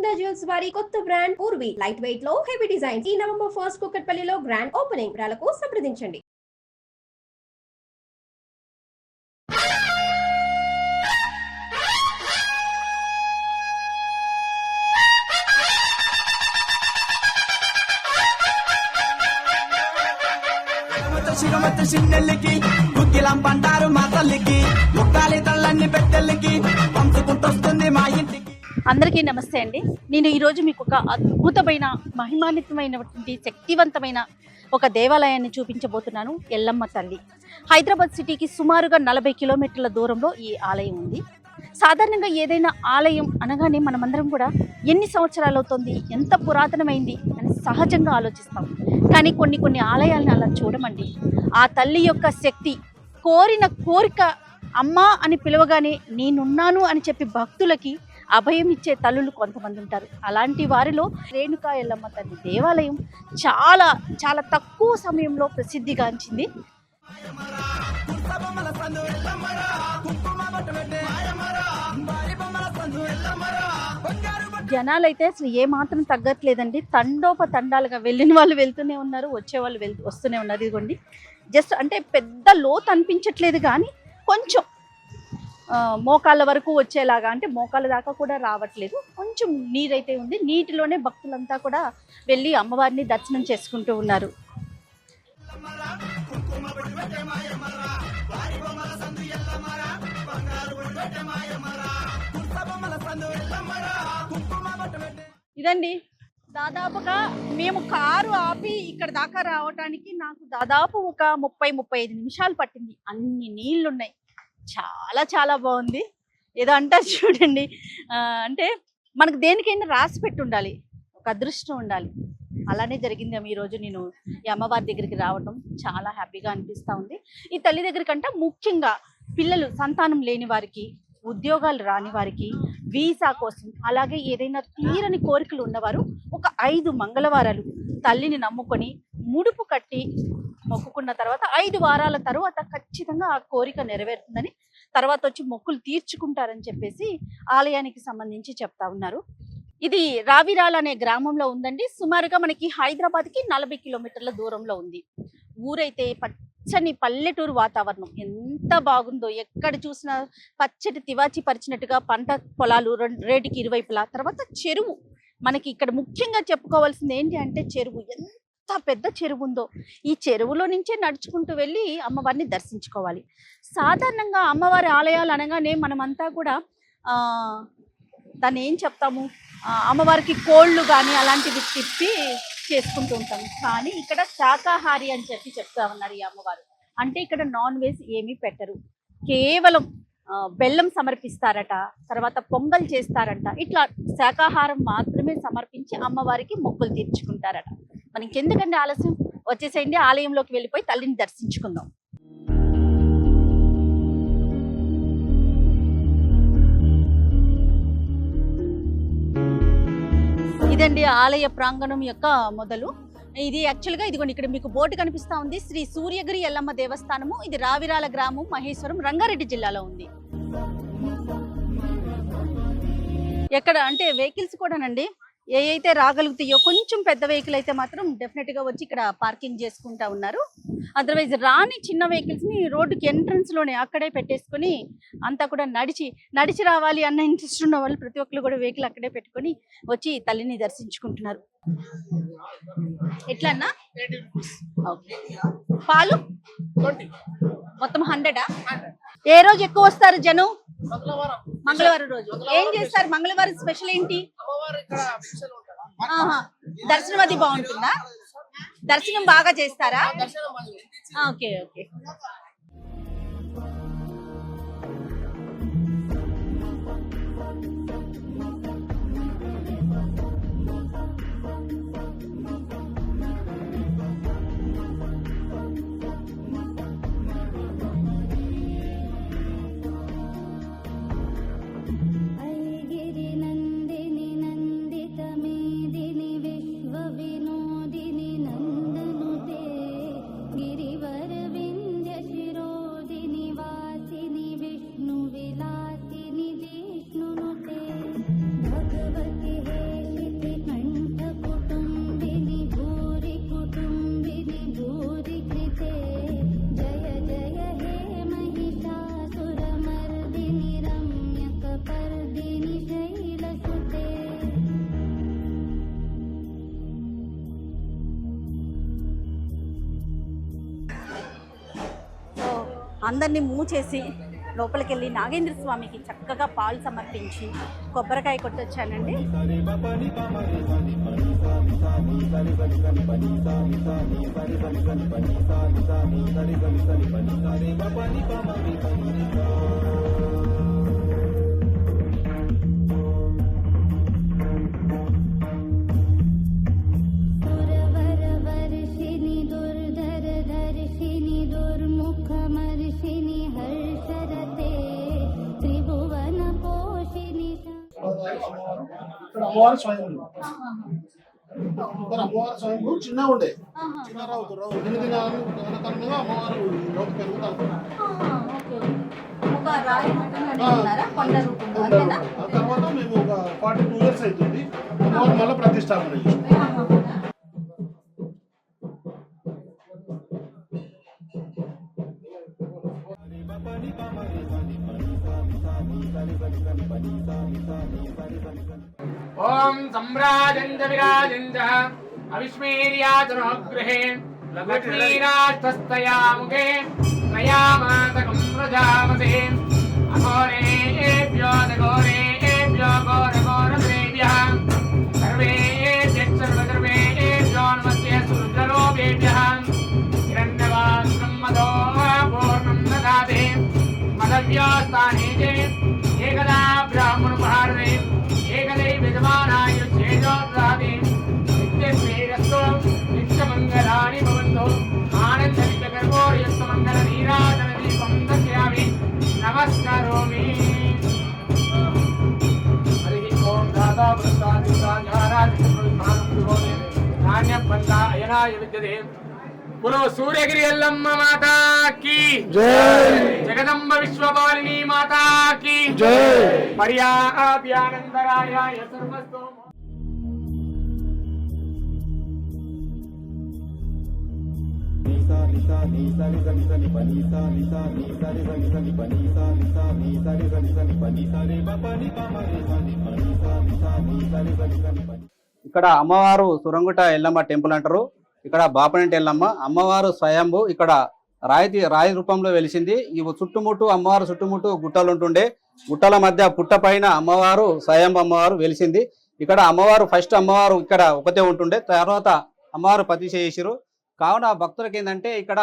Golconda jewels వారి కొత్త brand Purvi light weight లో హెవీ డిజైన్ ఈ నవంబర్ 1 కూకట్పల్లిలో గ్రాండ్ ఓపెనింగ్ వివరాలకు సంప్రదించండి. చిరుమత చిన్నెల్లికి గుగ్గిలం పంటారు మా తల్లికి ముక్కాలి తల్లన్ని పెట్టెల్లికి పంచుకుంటొస్తుంది మా ఇంటికి. అందరికీ నమస్తే అండి. నేను ఈరోజు మీకు ఒక అద్భుతమైన మహిమాన్వితమైనటువంటి శక్తివంతమైన ఒక దేవాలయాన్ని చూపించబోతున్నాను. ఎల్లమ్మ తల్లి. హైదరాబాద్ సిటీకి సుమారుగా 40 కిలోమీటర్ల దూరంలో ఈ ఆలయం ఉంది. సాధారణంగా ఏదైనా ఆలయం అనగానే మనమందరం కూడా ఎన్ని సంవత్సరాలు అవుతుంది, ఎంత పురాతనమైంది అని సహజంగా ఆలోచిస్తాం. కానీ కొన్ని ఆలయాలను అలా చూడమండి. ఆ తల్లి యొక్క శక్తి, కోరిన కోరిక అమ్మా అని పిలవగానే నేనున్నాను అని చెప్పి భక్తులకి అభయం ఇచ్చే తల్లులు కొంతమంది ఉంటారు. అలాంటి వారిలో రేణుకా ఎల్లమ్మ తల్లి దేవాలయం చాలా చాలా తక్కువ సమయంలో ప్రసిద్ధిగాంచింది. జనాలైతే అసలు ఏ మాత్రం తగ్గట్లేదండి. తండోపతండాలుగా వెళ్ళిన వాళ్ళు వెళ్తూనే ఉన్నారు, వచ్చే వాళ్ళు వస్తూనే ఉన్నారు. ఇదిగోండి, జస్ట్ అంటే పెద్ద లోతు అనిపించట్లేదు, కానీ కొంచెం మోకాళ్ళ వరకు వచ్చేలాగా, అంటే మోకాళ్ళ దాకా కూడా రావట్లేదు, కొంచెం నీరైతే ఉంది. నీటిలోనే భక్తులంతా కూడా వెళ్ళి అమ్మవారిని దర్శనం చేసుకుంటూ ఉన్నారు. ఇదండి, దాదాపుగా మేము కారు ఆపి ఇక్కడ దాకా రావటానికి నాకు దాదాపు ఒక 30-35 నిమిషాలు పట్టింది. అన్ని నీళ్లున్నాయి, చాలా చాలా బాగుంది. ఏదో అంటారు చూడండి, అంటే మనకు దేనికైనా రాసి పెట్టి ఉండాలి, ఒక అదృష్టం ఉండాలి. అలానే జరిగింది. ఈరోజు నేను ఈ అమ్మవారి దగ్గరికి రావటం చాలా హ్యాపీగా అనిపిస్తూ ఉంది. ఈ తల్లి దగ్గరికంటే ముఖ్యంగా పిల్లలు సంతానం లేని వారికి, ఉద్యోగాలు రాని వారికి, వీసా కోసం, అలాగే ఏదైనా తీరని కోరికలు ఉన్నవారు ఒక 5 మంగళవారాలు తల్లిని నమ్ముకొని ముడుపు కట్టి మొక్కుకున్న తర్వాత 5 వారాల తర్వాత ఖచ్చితంగా ఆ కోరిక నెరవేరుతుందని, తర్వాత వచ్చి మొక్కులు తీర్చుకుంటారని చెప్పేసి ఆలయానికి సంబంధించి చెప్తా ఉన్నారు. ఇది రావిరాల అనే గ్రామంలో ఉందండి. సుమారుగా మనకి హైదరాబాద్కి 40 కిలోమీటర్ల దూరంలో ఉంది. ఊరైతే పచ్చని పల్లెటూరు వాతావరణం ఎంత బాగుందో, ఎక్కడ చూసినా పచ్చటి తివాచి పరిచినట్టుగా పంట పొలాలు రేటుకి ఇరువైపులా. తర్వాత చెరువు, మనకి ఇక్కడ ముఖ్యంగా చెప్పుకోవాల్సింది ఏంటి అంటే చెరువు. ఎంత పెద్ద చెరువు ఉందో, ఈ చెరువులో నుంచే నడుచుకుంటూ వెళ్ళి అమ్మవారిని దర్శించుకోవాలి. సాధారణంగా అమ్మవారి ఆలయాలు అనగానే మనమంతా కూడా దాన్ని ఏం చెప్తాము, అమ్మవారికి కోళ్ళు కానీ అలాంటివి తిప్పి చేసుకుంటూ ఉంటాం. కానీ ఇక్కడ శాకాహారి అని చెప్పి చెప్తా ఉన్నారు ఈ అమ్మవారు. అంటే ఇక్కడ నాన్ వెజ్ ఏమీ పెట్టరు, కేవలం బెల్లం సమర్పిస్తారట, తర్వాత పొంగల్ చేస్తారట. ఇట్లా శాకాహారం మాత్రమే సమర్పించి అమ్మవారికి మొక్కులు తీర్చుకుంటారట. మనకి ఎందుకంటే ఆలస్యం, వచ్చేసేయండి, ఆలయంలోకి వెళ్ళిపోయి తల్లిని దర్శించుకుందాం. ఇదండి ఆలయ ప్రాంగణం యొక్క మొదలు. ఇది యాక్చువల్గా ఇదిగోండి, ఇక్కడ మీకు బోర్డు కనిపిస్తా ఉంది, శ్రీ సూర్యగిరి ఎల్లమ్మ దేవస్థానము. ఇది రావిరాల గ్రామం, మహేశ్వరం, రంగారెడ్డి జిల్లాలో ఉంది. ఎక్కడ అంటే వెహికల్స్ కూడానండి ఏ అయితే రాగలుగుతాయో, కొంచెం పెద్ద వెహికల్ అయితే మాత్రం డెఫినెట్గా వచ్చి ఇక్కడ పార్కింగ్ చేసుకుంటా ఉన్నారు. అదర్వైజ్ రాని చిన్న వెహికల్స్ని రోడ్డుకి ఎంట్రన్స్లోనే అక్కడే పెట్టేసుకొని అంతా కూడా నడిచి రావాలి అన్న ఇంట్రెస్ట్ ఉన్న వాళ్ళు ప్రతి ఒక్కరు కూడా వెహికల్ అక్కడే పెట్టుకొని వచ్చి తల్లిని దర్శించుకుంటున్నారు. ఎట్లా అన్నా? పాలు మొత్తం 100. ఏ రోజు ఎక్కువ వస్తారు జనం? మంగళవారం రోజు. ఏం చేస్తారు మంగళవారం స్పెషల్ ఏంటి? దర్శనం అది బాగుంటుందా? దర్శనం బాగా చేస్తారా? Okay okay. गिरिवर विंध्य అందరినీ మూవ్ చేసి లోపలికి వెళ్ళి నాగేంద్ర స్వామికి చక్కగా పాలు సమర్పించి కొబ్బరికాయ కొట్టొచ్చానండి. ఇక్కడ అమ్మవారు స్వయంభూ. ఇక్కడ అమ్మవారు స్వయంభూ చిన్నగా ఉండే చిన్న రావు దినదినాలుగా అమ్మవారు లోపు పెరుగుతా ఆ తర్వాత మేము ఒక 42 years అవుతుంది అమ్మవారు మళ్ళీ ప్రతిష్టాపన చేసాం. ओम सम्राजंज विराजंज अविस्मेर्यातनोग्रहे लक्ष्मीराष्टस्तया मुखे नयामातकं प्रजामसे अघोरेभ्यो नघोरेभ्यो घोरघोरदेभ्यः सर्वेभ्यः सर्वधर्मेभ्यो नमस्ते सुरुद्रलोकेभ्यः हिरण्यवासं मदो पूर्णं ददाति मदव्यस्थाने च एकदा ब्राह्मणोपहारे एकदै विद्यमानाय शेषोद्रादि नित्यश्रेयस्तु नित्यमङ्गलानि भवन्तु आनन्दविद्यगर्भोर्यस्तमङ्गलनीराजनदीपं दर्शयामि नमस्करोमि। हरिः ओं दाता वृत्तादिताजारादिप्रविधानं नान्यपल्ला अयनाय विद्यते। बोलो सूर्यगिरि यल्लम्म माता की जय, जगदम्ब विश्वपालिनी माता की जय, पर्याप्यानंदरायाय सर्वस्तो। ఇక్కడ అమ్మవారు సురంగుట ఎల్లమ్మ టెంపుల్ అంటారు. ఇక్కడ బాపనంటి ఎల్లమ్మ అమ్మవారు స్వయంభూ. ఇక్కడ రాయి రూపంలో వెలిసింది. ఇవి చుట్టుముట్టు అమ్మవారు చుట్టుముట్టు గుట్టలు ఉంటుండే. గుట్టల మధ్య పుట్ట పైన అమ్మవారు స్వయంభూ అమ్మవారు వెలిసింది. ఇక్కడ అమ్మవారు ఫస్ట్ అమ్మవారు ఇక్కడ ఒకతే ఉంటుండే, తర్వాత అమ్మవారు ప్రతిష్ఠ చేసిరు. కావున భక్తులకి ఏంటంటే ఇక్కడ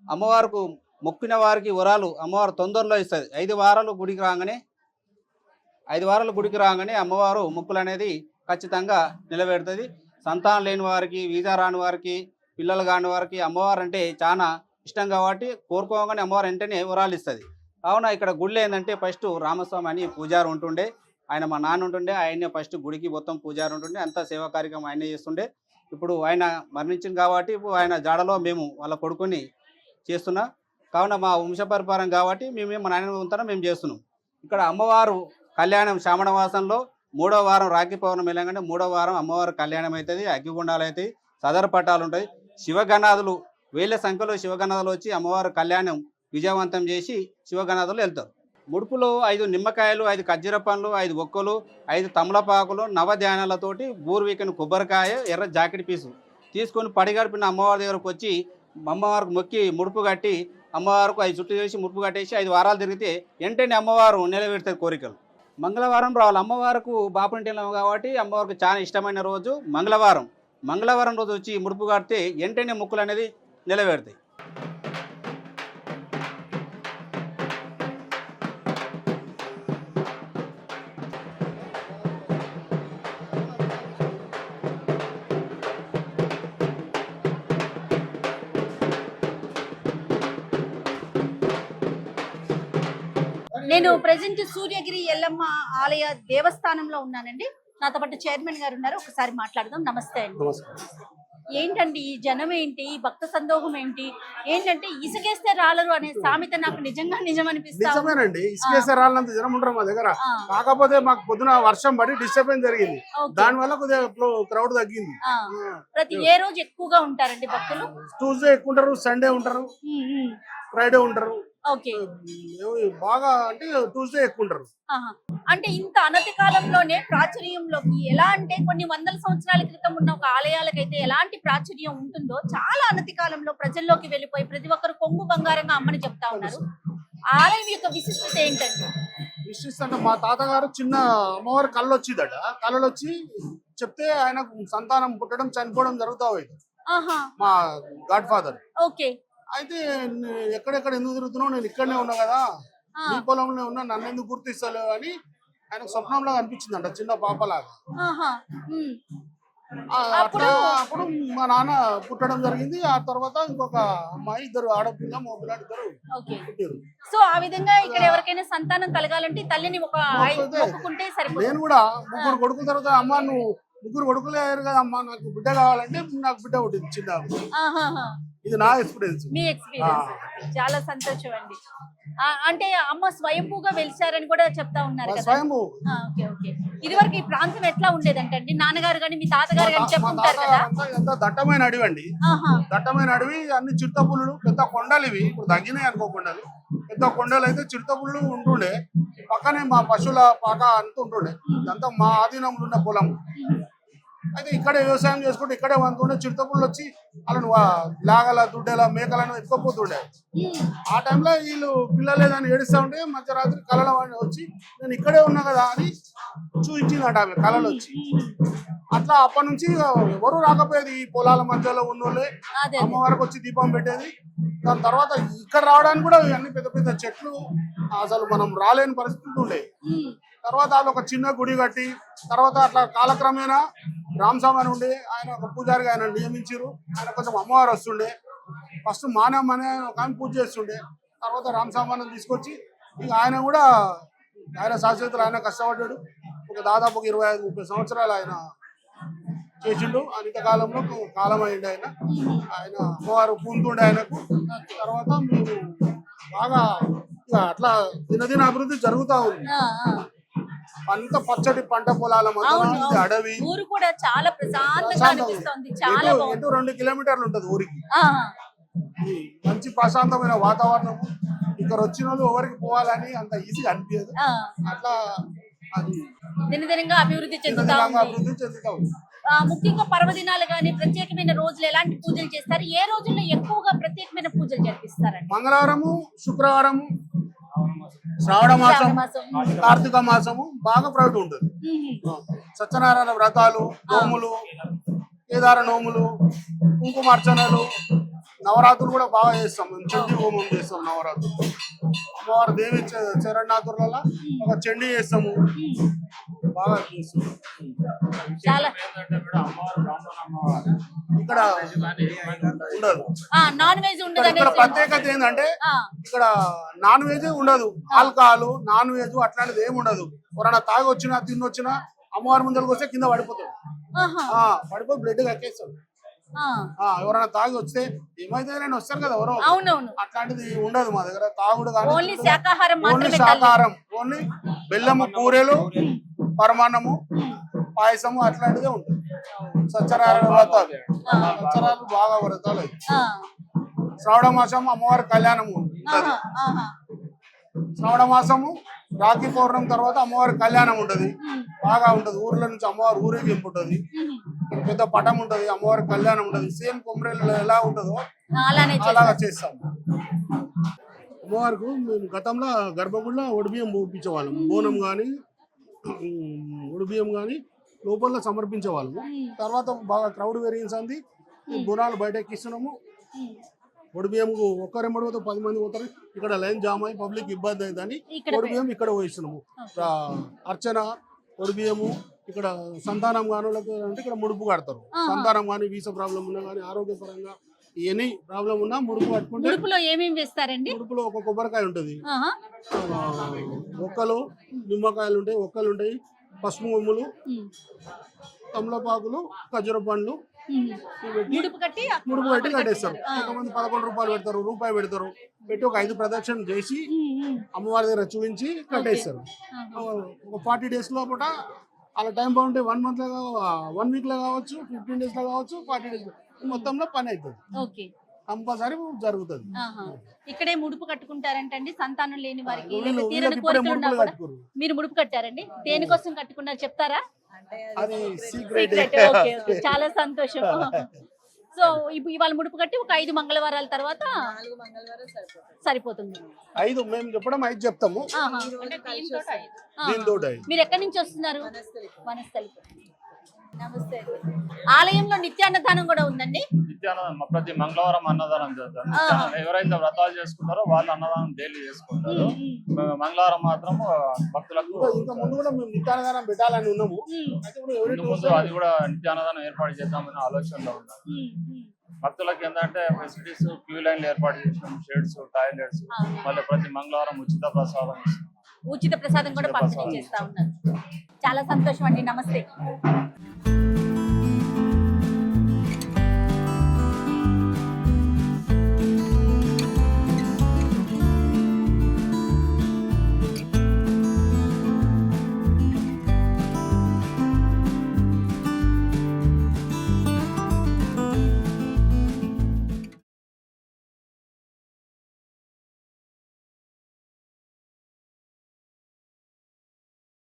అమ్మవారికి మొక్కిన వారికి వరాలు అమ్మవారు తొందరలో ఇస్తుంది. 5 వారాలు గుడికి రాగానే అమ్మవారు మొక్కులు అనేది ఖచ్చితంగా నిలబెడుతుంది. సంతానం లేని వారికి, వీసా రాని వారికి, పిల్లలు కాని వారికి అమ్మవారు అంటే చాలా ఇష్టం కాబట్టి కోరుకోగానే అమ్మవారు వెంటనే వరాలు ఇస్తుంది. కావున ఇక్కడ గుడిలో ఏంటంటే ఫస్ట్ రామస్వామి అని పూజారి ఉంటుండే. ఆయన మా నాన్న ఉంటుండే. ఆయనే ఫస్ట్ గుడికి మొత్తం పూజారి ఉంటుండే. అంతా సేవా కార్యక్రమం ఆయనే చేస్తుండే. ఇప్పుడు ఆయన మరణించింది కాబట్టి ఇప్పుడు ఆయన జాడలో మేము వాళ్ళ కొడుకుని చేస్తున్నాం. కావున మా వంశపరిపారం కాబట్టి మేము మా నాయన ఉంటాం మేము చేస్తున్నాం. ఇక్కడ అమ్మవారు కళ్యాణం శ్రావణ మాసంలో 3వ వారం రాఖీ పౌర్ణమి వెళ్ళగానే 3వ వారం అమ్మవారు కళ్యాణం అవుతుంది. అగ్గిగుండాలు అవుతాయి, సదర పట్టాలు ఉంటాయి. శివగణాదులు 1000 సంఖ్యలో శివగణాదులు వచ్చి అమ్మవారు కళ్యాణం విజయవంతం చేసి శివగణాదులు వెళ్తారు. ముడుపులో 5 నిమ్మకాయలు, 5 ఖర్జూర పండ్లు, 5 ఒక్కలు, 5 తమలపాకులు, నవధాన్యాలతోటి బూర్వీకని కొబ్బరికాయ, ఎర్ర జాకెట్ పీసు తీసుకొని పడిగడిపిన అమ్మవారి దగ్గరకు వచ్చి అమ్మవారికి మొక్కి ముడుపు కట్టి అమ్మవారికి 5 చుట్టూ చేసి ముడుపు కట్టేసి 5 వారాలు తిరిగితే వెంటనే అమ్మవారు నిలబెడతారు కోరికలు. మంగళవారం రావాలి. అమ్మవారికి బాపంటి కాబట్టి అమ్మవారికి చాలా ఇష్టమైన రోజు మంగళవారం. మంగళవారం రోజు వచ్చి ముడుపు కడితే వెంటనే మొక్కులు అనేది నిలబెడతాయి. నేను ప్రెసెంట్ సూర్యగిరి ఎల్లమ్మ ఆలయ దేవస్థానంలో ఉన్నానండి. నాతో పాటు చైర్మన్ గారు ఉన్నారు. ఒకసారి మాట్లాడదాం. నమస్తే అండి. ఏంటండి ఈ జనం ఏంటి, ఈ భక్త సందోహం ఏంటి? ఏంటంటే ఇసుకేస్తే రాలరు అనే సామెత నాకు నిజంగా నిజం అనిపిస్తుంది. నిజమేనండి, ఇసుకేస్తే రాలంత జనం ఉంటారు మా దగ్గర. కాకపోతే మాకు పొద్దున వర్షం పడి డిస్టర్బెన్స్ జరిగింది, దాని వల్ల కొద్దిగా క్రౌడ్ తగ్గింది. ప్రతి ఏ రోజు ఎక్కువగా ఉంటారండి భక్తులు? ట్యూస్డే ఎక్కువ ఉంటారు, సండే ఉంటారు, ఫ్రైడే ఉంటారు. ఓకే. బాగా అంటే ట్యూస్డే ఎక్కువ ఉంటారు. ఆహా. అంటే ఇంత అనతి కాలంలోనే ప్రాచుర్యంలోకి ఎలా అంటే కొన్ని వందల సంవత్సరాల క్రితం ఉన్న ఒక ఆలయాలకైతే ఎలాంటి ప్రాచుర్యం ఉంటుందో చాలా అనతి కాలంలో ప్రజల్లోకి వెళ్ళిపోయి ప్రతి ఒక్కరు కొంగు బంగారంగా అమ్మని చెప్తా ఉన్నారు. ఆలయం యొక్క విశిష్టత ఏంటండి? విశిష్టత అంటే మా తాతగారు చిన్న అమ్మవారి కళ్ళు వచ్చిందట. కళ్ళు వచ్చి చెప్తే ఆయనకు సంతానం పుట్టడం చనిపోవడం జరుగుతా పోయింది ఆహా. మా గాడ్ ఫాదర్. ఓకే. అయితే ఎక్కడెక్కడ ఎందుకు తిరుగుతున్నావు, నేను ఇక్కడనే ఉన్నా కదా, నీ పొలంలో ఉన్నా, నన్ను ఎందుకు గుర్తిస్తలేవు అని ఆయన స్వప్నంలో అనిపించిందంట చిన్న పాపలాగా. ఆహా. అట్లా అప్పుడు మా నాన్న పుట్టడం జరిగింది. ఆ తర్వాత ఇంకొక అమ్మాయి, ఇద్దరు ఆడపిల్ల మగపిల్లాడు ఇద్దరు పుట్టారు. సో ఆ విధంగా ఇక్కడ ఎవరికైనా సంతానం కలగాలంటే తల్లిని మొక్కుకుంటే సరిపోతుంది. నేను కూడా ముగ్గురు కొడుకుల తర్వాత అమ్మ నువ్వు ముగ్గురు కొడుకులు అయ్యారు కదా అమ్మ, నాకు బిడ్డ కావాలంటే నాకు బిడ్డ పుట్టింది చిన్న. ఇది నా ఎక్స్పీరియన్స్. మీ ఎక్స్పీరియన్స్ చాలా సంతోషం అండి. అంటే అమ్మ స్వయంభూగా వెలిచారని కూడా చెప్తా ఉన్నారు కదా. స్వయంభూ. Okay okay. ఇది వరకు ఈ ప్రాంతం ఎట్లా ఉండేదంటే నాన్నగారు గాని మీ తాతగారు గాని చెప్పుకుంటారు కదా. ఎంత దట్టమైన అడవి అండి, దట్టమైన అడవి, అన్ని చిరుతపుల్లు, పెద్ద కొండలు. ఇవి ఇప్పుడు తగ్గినాయి అనుకోకుండాలి. పెద్ద కొండలు అయితే చిరుతపుల్లు ఉంటుండే. పక్కనే మా పశువుల పాక అంత ఉంటుండే. ఇదంతా మా ఆధీనంలో ఉన్న పొలం. అయితే ఇక్కడే వ్యవసాయం చేసుకుంటే ఇక్కడే వంతుండే. చిరుతపుళ్ళు వచ్చి వాళ్ళను లాగల దుడ్డేల మేకలను ఎత్తుకోపోతుండే. ఆ టైంలో వీళ్ళు పిల్లలు లేదని ఏడుస్తూ ఉంటే మధ్యరాత్రి కళల వాడిని వచ్చి నేను ఇక్కడే ఉన్నా కదా అని చూపించిందట ఆమె కళలు వచ్చి. అట్లా అప్పటి నుంచి ఎవరు రాకపోయేది. ఈ పొలాల మధ్యలో ఉన్నోళ్ళే అమ్మవారికి వచ్చి దీపం పెట్టేది. దాని తర్వాత ఇక్కడ రావడానికి కూడా అన్ని పెద్ద పెద్ద చెట్లు, అసలు మనం రాలేని పరిస్థితి ఉండే. తర్వాత వాళ్ళు ఒక చిన్న గుడి కట్టి తర్వాత అట్లా కాలక్రమేణా రామస్వామి అని ఉండే ఆయన ఒక పూజారిగా ఆయన నియమించారు. ఆయన కొంచెం అమ్మవారు వస్తుండే. ఫస్ట్ మానమ్మ అనే ఒక ఆమె పూజ చేస్తుండే. తర్వాత రామస్వామి తీసుకొచ్చి ఇక ఆయన కూడా ఆయన శాశ్వతలు ఆయన కష్టపడ్డాడు. ఒక దాదాపు 25-30 సంవత్సరాలు ఆయన చేసిండు. అనిత కాలంలో కాలం అయింది ఆయన. ఆయన అమ్మవారు పూంతుండే ఆయనకు. తర్వాత మేము బాగా అట్లా దినదిన అభివృద్ధి జరుగుతూ ఉంది. అంత పచ్చడి పంట పొలాల మధ్య అడవి. ఊరు కూడా చాలా ప్రశాంతంగా అనిపిస్తుంది. చాలా 2 కిలోమీటర్లు ఉంటది ఊరికి. మంచి ప్రశాంతమైన వాతావరణం. ఇక్కడ వచ్చిన వాళ్ళు ఎవరికి పోవాలని అంత ఈజీగా అనిపించదు. అట్లా అది దినదినంగా అభివృద్ధి చెందుతా ఉంది. ముఖ్యంగా పర్వదినాలు గానీ ప్రత్యేకమైన రోజులు ఎలాంటి పూజలు చేస్తారు? ఏ రోజుల్లో ఎక్కువగా ప్రత్యేకమైన పూజలు జరిపిస్తారండి? మంగళవారము, శుక్రవారము, శ్రావణ మాసం, కార్తీక మాసము బాగా ప్రౌఢ ఉంటుంది. సత్యనారాయణ వ్రతాలు, నోములు, కేదార నోములు, కుంకుమార్చనలు, నవరాత్రులు కూడా బాగా చేస్తాం. మేము చండీ హోమం చేస్తాం. నవరాత్రులు అమ్మవారి దేవి చరణాతులలో ఒక చండీ చేస్తాము. బాగా చేస్తాం. ఇక్కడ ఉండదు నాన్ వెజ్ ఉండదు. ఇక్కడ ప్రత్యేకత ఏంటంటే ఇక్కడ నాన్ వెజ్ ఉండదు. ఆల్కహాల్, నాన్ వెజ్ అట్లాంటిది ఏమి ఉండదు. ఎవరైనా తాగి వచ్చినా తిన్నొచ్చినా అమ్మవారి ముందరకు వస్తే కింద పడిపోతాడు. పడిపోయి బ్లడ్ కక్కేస్తాడు. ఎవరైనా తాగి వస్తే ఏమైతే నేను వస్తాను కదా ఎవరో, అట్లాంటిది ఉండదు మా దగ్గర. తాగుడు కానీ ఓన్లీ శాకాహారం, ఓన్లీ బెల్లము, కూరలు, పరమాన్నము, పాయసము అట్లాంటిదే ఉంటుంది. సత్యనారాయణ వ్రతాలు, సత్యనారాయణ బాగా వ్రతాలు. శ్రావణ మాసము అమ్మవారి కళ్యాణము ఉంటుంది. శ్రావణ మాసము రాఖీ పౌర్ణమి తర్వాత అమ్మవారి కళ్యాణం ఉంటది. బాగా ఉంటది. ఊర్ల నుంచి అమ్మవారి ఊరేగింపు ఉంటుంది. పెద్ద పటం ఉంటది. అమ్మవారి కళ్యాణం ఉంటది. సేమ్ కొమ్మరేలు ఎలా ఉంటుందో అలాగా చేస్తాం. అమ్మవారికి మేము గతంలో గర్భగుడిలో ఒడిబియ్యం పోపించేవాళ్ళం. బోనం కానీ ఒడిబియ్యం కానీ లోపల సమర్పించేవాళ్ళం. తర్వాత బాగా క్రౌడ్ పెరిగింది. బోనాలు బయట ఎక్కిస్తున్నాము. ఒడిబియ్యం ఒక్కరెంబడి పోతే 10 మంది పోతారు. ఇక్కడ లైన్ జామ్ అయ్యి పబ్లిక్ ఇబ్బంది అయిందని ఒడిబియ్యం ఇక్కడ పోయిస్తున్నాము. అర్చన, ఒడిబియ్యము ఇక్కడ సంతానం కాని వాళ్ళకి అంటే ఇక్కడ ముడుపు కడతారు. సంతానం కానీ, వీసా ప్రాబ్లం ఉన్నా కానీ, ఆరోగ్యపరంగా ఎనీ ప్రాబ్లం ఉన్నా ముడుపు కట్టుకుంటే. ముడుపులో ఒక కొబ్బరికాయ ఉంటుంది, ఒక్కలు, నిమ్మకాయలు ఉంటాయి, ఒక్కలు ఉంటాయి, పసుపు కొమ్ములు, తమలపాకులు, ఖర్జూర పండ్లు ముడుపు కట్టి కట్టేస్తారు. కొంతమంది 11 రూపాయలు పెడతారు, రూపాయి పెడతారు. పెట్టి ఒక 5 ప్రదక్షిణ చేసి అమ్మవారి దగ్గర చూపించి కట్టేస్తారు. ఒక 40 days లోపల అలా టైం బాగుంటే 1 month లో 1 week లో కావచ్చు, 15 days లో కావచ్చు, 40 days మొత్తంలో పని అవుతుంది. కంపల్సరీ జరుగుతుంది. ఆహా. ఇక్కడే ముడుపు కట్టుకుంటారంటండి సంతానం లేని వారికి, వీళ్ళు- లేకపోతే తీరని వీళ్ళకి ఇప్పుడే కోరికలు ఉన్నా ముడుపులు కూడా. కట్టుకోరు. మీరు ముడుపు కట్టారండి, దేనికోసం కట్టుకున్నారు చెప్తారా? అది సీక్రెట్. Secret. Okay, okay. చాలా సంతోషం. సో ఇప్పుడు ఇవాళ ముడుపు కట్టి ఒక 5 మంగళవారాల తర్వాత సరిపోతుంది. 5 మేము చెప్పడం 5 చెప్తాము. ఆహా. ఆహా. దీంతో మీరు ఎక్కడి నుంచి వస్తున్నారు? వనస్థలి. నమస్తే అండి. ఆలయంలో నిత్యాన్నదానం కూడా ఉందండి. నిత్యాన్నదానం ప్రతి మంగళవారం అన్నదానం చేస్తారు. ఎవరైతే వ్రతాలు చేసుకుంటారో వాళ్ళు అన్నదానం డైలీ చేసుకుంటారు. మంగళవారం మాత్రం భక్తులకు ఇంకా ముందు కూడా మేము నిత్యాన్నదానం పెట్టాలని ఉన్నాము. అయితే ఇప్పుడు ఎవరి ముందు అది కూడా నిత్యాన్నదానం ఏర్పాటు చేద్దామనే ఆలోచనలో ఉన్నాం. భక్తులకు ఏంటంటే ఫెసిలిటీస్, క్యూ లైన్లు ఏర్పాటు చేసినాం, షెడ్స్, టాయిలెట్స్, మళ్ళీ ప్రతి మంగళవారం ఉచిత ప్రసాదం ఇస్తున్నాం. ఉచిత ప్రసాదం కూడా పంపిణీ చేస్తా ఉన్నారు. చాలా సంతోషం అండి. నమస్తే.